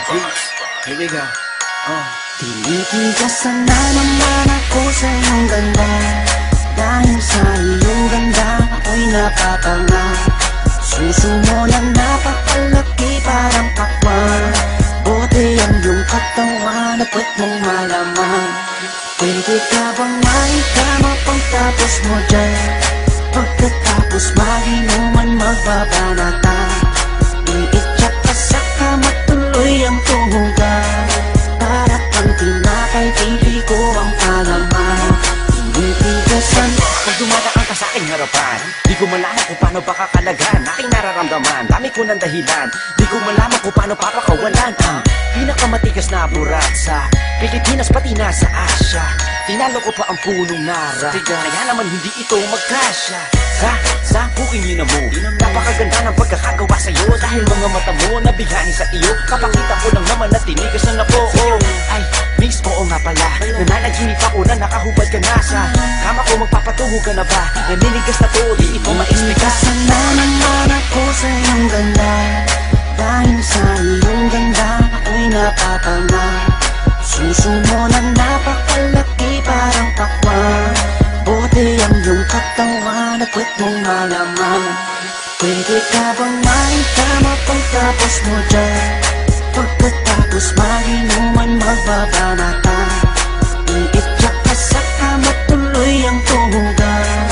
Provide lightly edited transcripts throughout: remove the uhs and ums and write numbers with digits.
beats. Here we go. Tinitigasan na naman ako sa iyong ganda. Dahil sa iyong ganda ako'y napapanga. Suso mo na napakalaki parang pakwan. Buti ang iyong katawan at puwet mong malaman. Pwede ka bang maikama pagtapos mo dyan? Pagkatapos maginuman magbabanata. Iitsak ka sa kama tuloy ang tuhugan. Para kang tinapay, pipi ko ang palaman. Tinitigasan. Pag dumadaan ka sa aking harapan, di ko malaman kung paano pakakalagan aking nararamdaman. Dami ko ng dahilan, di ko malaman kung paano papakawalan ang pinakamatigas na burat sa Pilipinas pati na sa Asya. Tinalo ko pa ang punong nara, kaya naman hindi ito magkasya. Sa buking ina mo, napakaganda ng pagkakagawa sa'yo. Dahil mga mata mo nabigani sa iyo, kapakita ko lang naman na tinigas na po. Ay, miss, oo nga pala, nananaginip ako na nakahubad ka na sa kama ko. Magpapatungo ka na ba? Naninigas na to, di ito ma-explica. Tinitigasan na naman ako sa iyong ganda. Dahil sa iyong ganda ako'y napapanga. Suso mo na napakalaki parang pakwan. Buti ang iyong katawan at puwet mong malaman. Pwede ka bang maikama pagtapos mo dyan? Pagkatapos maginuman magbabanata. Iitsak ka sa kama tuloy ang tuhugan.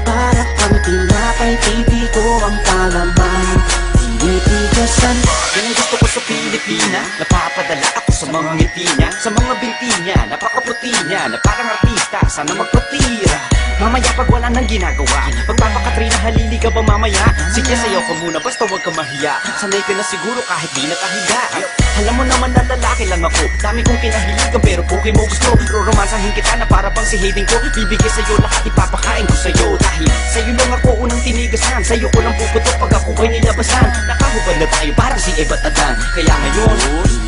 Para kang tinapay, pipi ko ang palaman. Tinitigasan. Yan ang gusto ko sa Pilipina, napapadala ako sa mga ngiti niya, sa mga binti niya, napakaputi niya, na parang artista, sana magpatira. Mamaya pag wala nang ginagawa, magpapakatrina, halili ka ba mamaya? Sige, sayo ka muna, basta huwag ka mahiya. Sanay ka na siguro kahit di nakahiga. Alam mo naman na lalaki lang ako, dami kong kinahiligan pero puki mo gusto. Roromansahin kita na para bang si Hayden ko. Bibigay sa'yo lahat, ipapakain ko sa'yo. Dahil sa'yo lang ako unang tinigasan, sa'yo ko lang puputok pag ako ko'y nilabasan. Nakahubad na tayo parang si Eva at Adan. Kaya ngayon,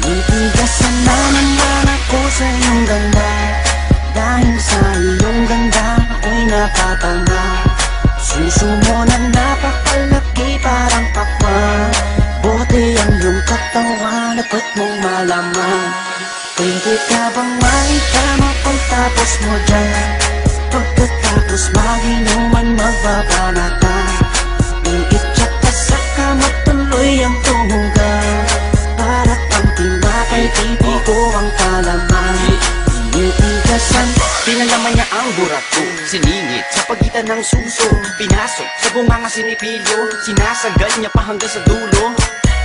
tinitigasan na naman ako sa iyong ganda. Dahil sa iyong ganda ako'y napapanga. Suso mo na napakalaki parang pakwan. Buti ang iyong katawan at puwet mong malaman. Pwede ka bang maikama pagtapos mo dyan? Pagkatapos maginuman magbabanata. Iitsak ka sa kama tuloy ang tuhugan. Para kang tinapay, pipi ko ang palaman. Tinitigasan. pinalaman niya ang burat ko, siningit sa pagitan ng suso. Pinasok sa bunganga sinipilyo, sinasagal niya pa hanggang sa dulo.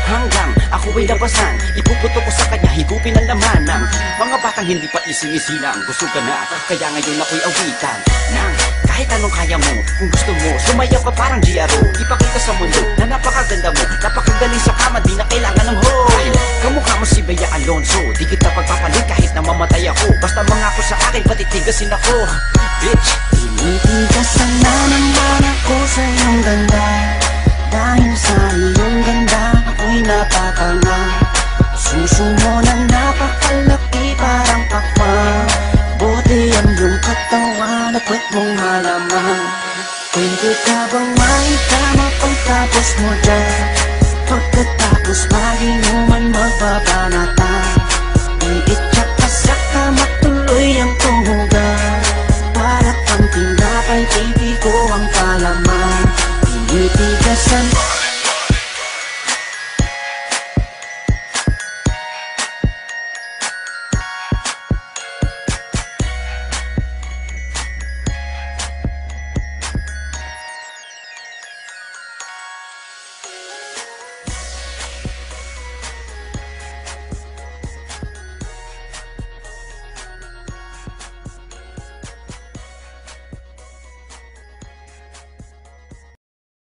Hanggang ako ay labasan, ipuputo ko sa kanya, higupin ang laman ng mga batang hindi pa isinisilang. Gusto ka na, kaya ngayon ako'y awitan ng kahit anong kaya mo. Kung gusto mo, sumayaw ka parang GRO. Ipakita sa mundo na napakaganda mo, napakagaling sa kama, di na kailangan ng ho. Kamukha mo si Bea Alonso, di kita pagpapalit kahit na mamatay ako. Basta mangako sa akin, patitigasin ako, bitch. Tinitigasan na naman ako sa iyong ganda. Dahil sa iyong ganda ako'y napapanga. Suso mo na napakalaki parang pakwan. Buti ang iyong katawan at puwet mong malaman. Pwede ka bang maikama pagtapos mo dyan? Pagkatapos maginuman magbabanata. Iitsak ka sa kama tuloy ang tuhugan. Para kang tinapay, pipi ko ang palaman. Tinitigasan.